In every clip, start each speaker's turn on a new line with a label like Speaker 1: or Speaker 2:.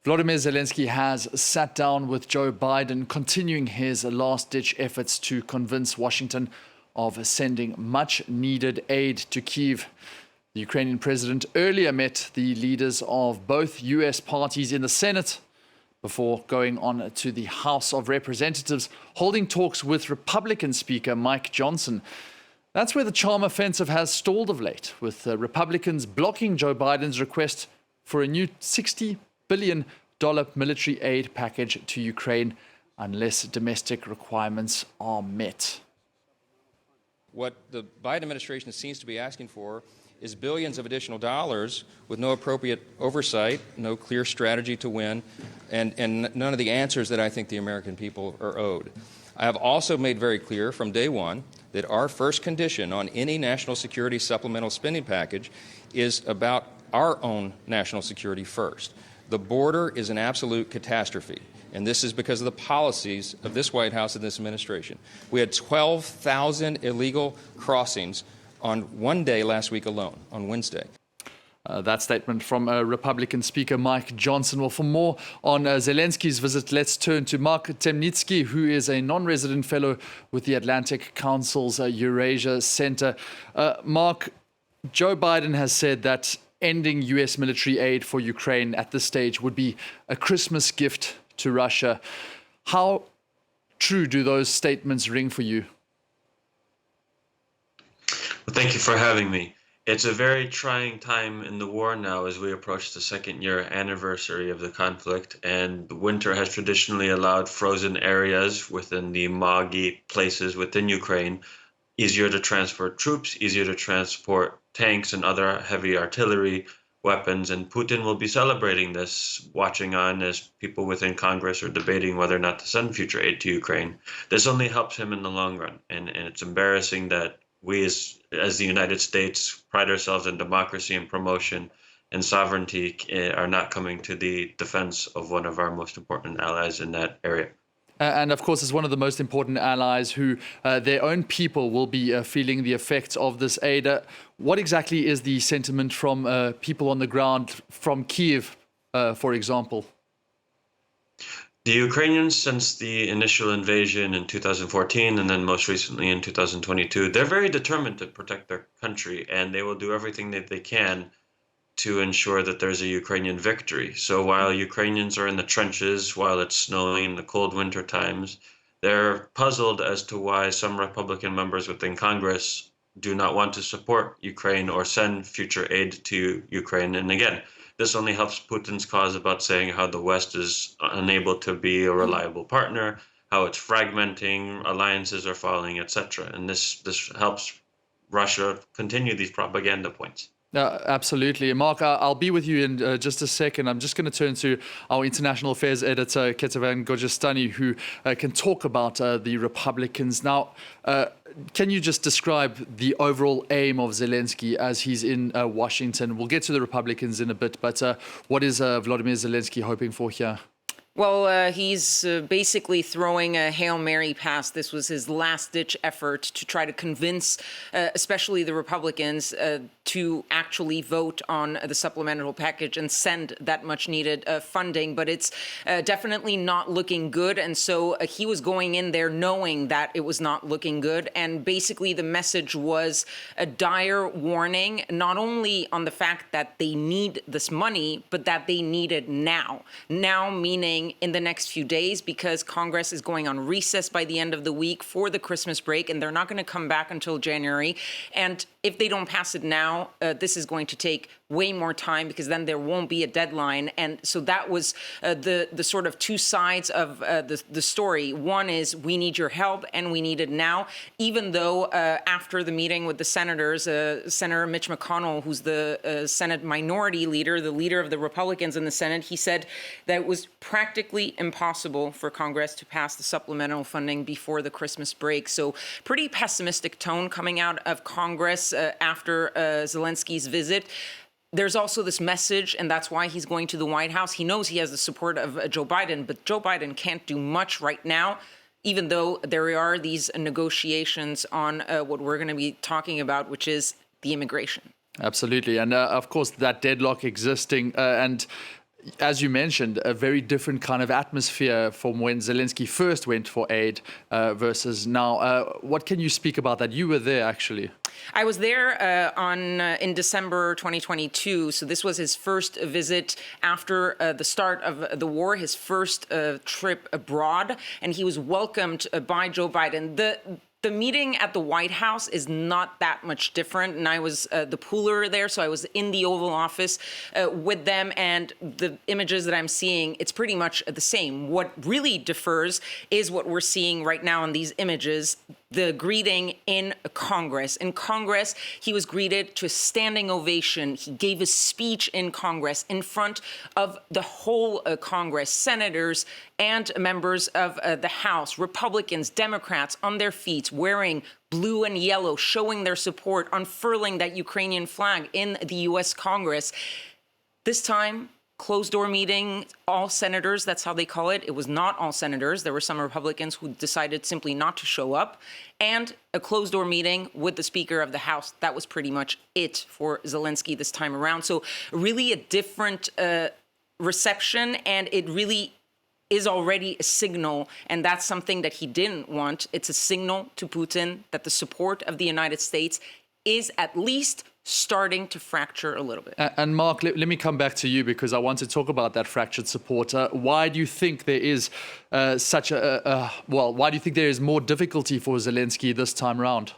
Speaker 1: Volodymyr Zelenskyy has sat down with Joe Biden, continuing his last-ditch efforts to convince Washington of sending much-needed aid to Kyiv. The Ukrainian president earlier met the leaders of both U.S. parties in the Senate before going on to the House of Representatives, holding talks with Republican Speaker Mike Johnson. That's where the charm offensive has stalled of late, with Republicans blocking Joe Biden's request for a new $60 billion military aid package to Ukraine unless domestic requirements are met.
Speaker 2: What the Biden administration seems to be asking for is billions of additional dollars with no appropriate oversight, no clear strategy to win, and none of the answers that I think the American people are owed. I have also made very clear from day one that our first condition on any national security supplemental spending package is about our own national security first. The border is an absolute catastrophe, and this is because of the policies of this White House and this administration. We had 12,000 illegal crossings on one day last week alone, on Wednesday.
Speaker 1: That statement from Republican Speaker Mike Johnson. Well, for more on Zelenskyy's visit, let's turn to Mark Temnycky, who is a non-resident fellow with the Atlantic Council's Eurasia Center. Mark, Joe Biden has said that ending U.S. military aid for Ukraine at this stage would be a Christmas gift to Russia. How true do those statements ring for you?
Speaker 3: Well, thank you for having me. It's a very trying time in the war now as we approach the second-year anniversary of the conflict, and winter has traditionally allowed frozen areas within the moggy places within Ukraine easier to transport troops, easier to transport tanks and other heavy artillery weapons, and Putin will be celebrating this, watching on as people within Congress are debating whether or not to send future aid to Ukraine. This only helps him in the long run, and it's embarrassing that we as the United States pride ourselves in democracy and promotion and sovereignty are not coming to the defense of one of our most important allies in that area.
Speaker 1: And of course, as one of the most important allies who their own people will be feeling the effects of this aid. What exactly is the sentiment from people on the ground from Kyiv, for example?
Speaker 3: The Ukrainians, since the initial invasion in 2014 and then most recently in 2022, they're very determined to protect their country, and they will do everything that they can to ensure that there's a Ukrainian victory. So while Ukrainians are in the trenches, while it's snowing in the cold winter times, they're puzzled as to why some Republican members within Congress do not want to support Ukraine or send future aid to Ukraine. And again, this only helps Putin's cause about saying how the West is unable to be a reliable partner, how it's fragmenting, alliances are falling, etc. And this helps Russia continue these propaganda points.
Speaker 1: Absolutely. Mark, I'll be with you in just a second. I'm just going to turn to our international affairs editor, Ketavan Gojestani, who can talk about the Republicans. Now, can you just describe the overall aim of Zelenskyy as he's in Washington? We'll get to the Republicans in a bit, but what is Volodymyr Zelenskyy hoping for here?
Speaker 4: Well, he's basically throwing a Hail Mary pass. This was his last-ditch effort to try to convince, especially the Republicans, to actually vote on the supplemental package and send that much-needed funding. But it's definitely not looking good. And so he was going in there knowing that it was not looking good. And basically the message was a dire warning, not only on the fact that they need this money, but that they need it now. Now meaning in the next few days, because Congress is going on recess by the end of the week for the Christmas break, and they're not going to come back until January. And if they don't pass it now, this is going to take way more time, because then there won't be a deadline. And so that was the sort of two sides of the story. One is we need your help and we need it now, even though after the meeting with the senators, Senator Mitch McConnell, who's the Senate minority leader, the leader of the Republicans in the Senate, he said that it was practically impossible for Congress to pass the supplemental funding before the Christmas break. So pretty pessimistic tone coming out of Congress after Zelenskyy's visit. There's also this message, and that's why he's going to the White House. He knows he has the support of Joe Biden, but Joe Biden can't do much right now, even though there are these negotiations on what we're going to be talking about, which is the immigration.
Speaker 1: Absolutely. And of course, that deadlock existing. And as you mentioned, a very different kind of atmosphere from when Zelensky first went for aid versus now. What can you speak about that? You were there, actually.
Speaker 4: I was there in December 2022. So this was his first visit after the start of the war, his first trip abroad, and he was welcomed by Joe Biden. The meeting at the White House is not that much different, and I was the pooler there, so I was in the Oval Office with them, and the images that I'm seeing, it's pretty much the same. What really differs is what we're seeing right now in these images, the greeting in Congress. In Congress, he was greeted to a standing ovation. He gave a speech in Congress in front of the whole Congress, senators and members of the House, Republicans, Democrats on their feet, wearing blue and yellow, showing their support, unfurling that Ukrainian flag in the U.S. Congress. This time, closed-door meeting, all senators, that's how they call it. It was not all senators. There were some Republicans who decided simply not to show up. And a closed-door meeting with the Speaker of the House. That was pretty much it for Zelensky this time around. So really a different reception, and it really is already a signal, and that's something that he didn't want. It's a signal to Putin that the support of the United States is at least starting to fracture a little bit.
Speaker 1: And Mark, let me come back to you, because I want to talk about that fractured support. Why do you think there is why do you think there is more difficulty for Zelensky this time around?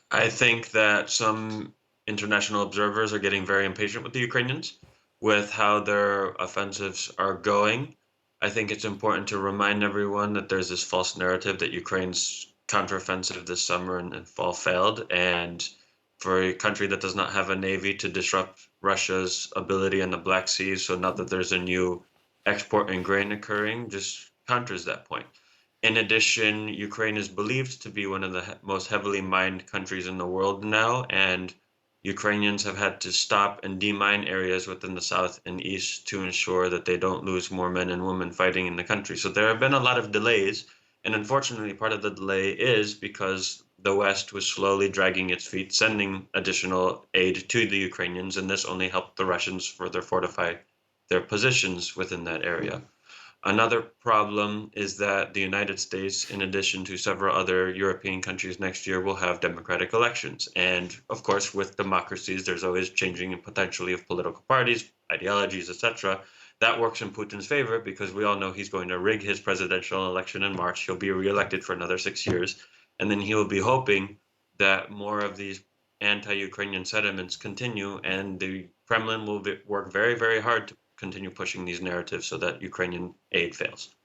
Speaker 3: I think that some international observers are getting very impatient with the Ukrainians, with how their offensives are going. I think it's important to remind everyone that there's this false narrative that Ukraine's counteroffensive this summer and fall failed, and for a country that does not have a navy to disrupt Russia's ability in the Black Sea, so now that there's a new export in grain occurring, just counters that point. In addition, Ukraine is believed to be one of the most heavily mined countries in the world now, and Ukrainians have had to stop and demine areas within the south and east to ensure that they don't lose more men and women fighting in the country. So there have been a lot of delays, and unfortunately part of the delay is because the West was slowly dragging its feet, sending additional aid to the Ukrainians, and this only helped the Russians further fortify their positions within that area. Another problem is that the United States, in addition to several other European countries next year, will have democratic elections. And of course, with democracies, there's always changing and potentially of political parties, ideologies, etc. That works in Putin's favor because we all know he's going to rig his presidential election in March. He'll be reelected for another 6 years. And then he will be hoping that more of these anti-Ukrainian sentiments continue, and the Kremlin will work very, very hard to continue pushing these narratives so that Ukrainian aid fails.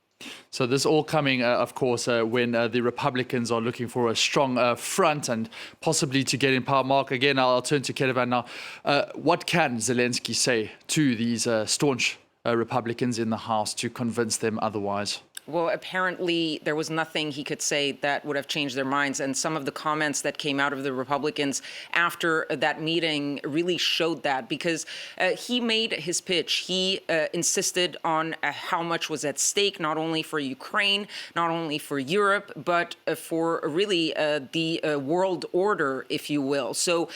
Speaker 1: So this all coming, of course, when the Republicans are looking for a strong front and possibly to get in power. Mark, again, I'll turn to Kedevan now. What can Zelensky say to these staunch Republicans in the House to convince them otherwise?
Speaker 4: Well, apparently there was nothing he could say that would have changed their minds. And some of the comments that came out of the Republicans after that meeting really showed that, because he made his pitch. He insisted on how much was at stake, not only for Ukraine, not only for Europe, but for really the world order, if you will. So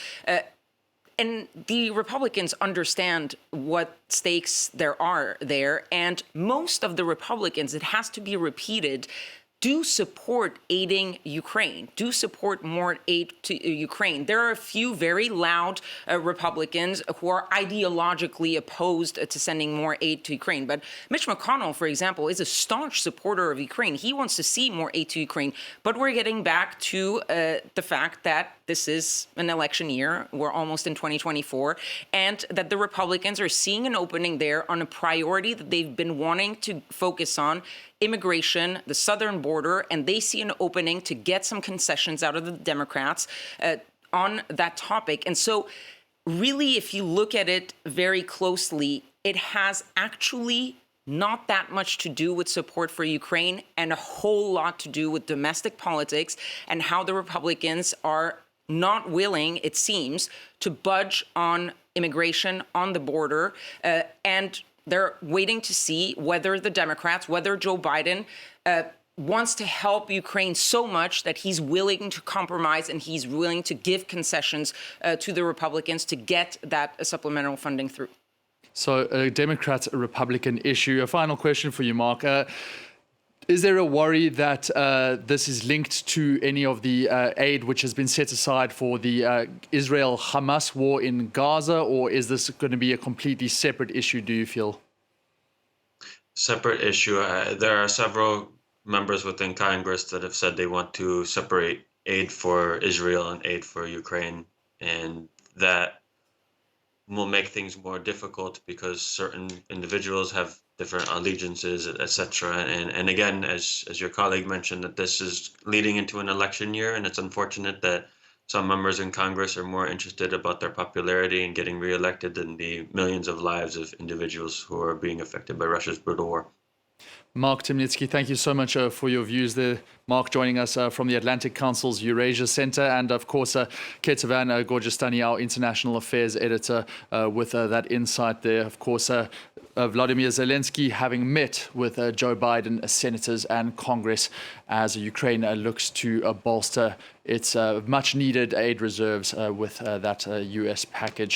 Speaker 4: and the Republicans understand what stakes there are there, and most of the Republicans, it has to be repeated, do support aiding Ukraine, do support more aid to Ukraine. There are a few very loud Republicans who are ideologically opposed to sending more aid to Ukraine. But Mitch McConnell, for example, is a staunch supporter of Ukraine. He wants to see more aid to Ukraine. But we're getting back to the fact that this is an election year. We're almost in 2024, and that the Republicans are seeing an opening there on a priority that they've been wanting to focus on, immigration, the southern border, and they see an opening to get some concessions out of the Democrats on that topic. And so really, if you look at it very closely, it has actually not that much to do with support for Ukraine and a whole lot to do with domestic politics and how the Republicans are not willing, it seems, to budge on immigration, on the border, and they're waiting to see whether the Democrats, whether Joe Biden wants to help Ukraine so much that he's willing to compromise and he's willing to give concessions to the Republicans to get that supplemental funding through.
Speaker 1: So a Democrat-Republican issue. A final question for you, Mark. Is there a worry that this is linked to any of the aid which has been set aside for the Israel-Hamas war in Gaza, or is this going to be a completely separate issue, do you feel?
Speaker 3: Separate issue. There are several members within Congress that have said they want to separate aid for Israel and aid for Ukraine, and that will make things more difficult because certain individuals have different allegiances, etc. And again, as your colleague mentioned, that this is leading into an election year, and it's unfortunate that some members in Congress are more interested about their popularity and getting reelected than the millions of lives of individuals who are being affected by Russia's brutal war.
Speaker 1: Mark Temnycky, thank you so much for your views there. Mark joining us from the Atlantic Council's Eurasia Center, and of course, Ketavan Gorjestani, our international affairs editor, with that insight there. Of course, Volodymyr Zelenskyy having met with Joe Biden, senators and Congress as Ukraine looks to bolster its much needed aid reserves with that U.S. package.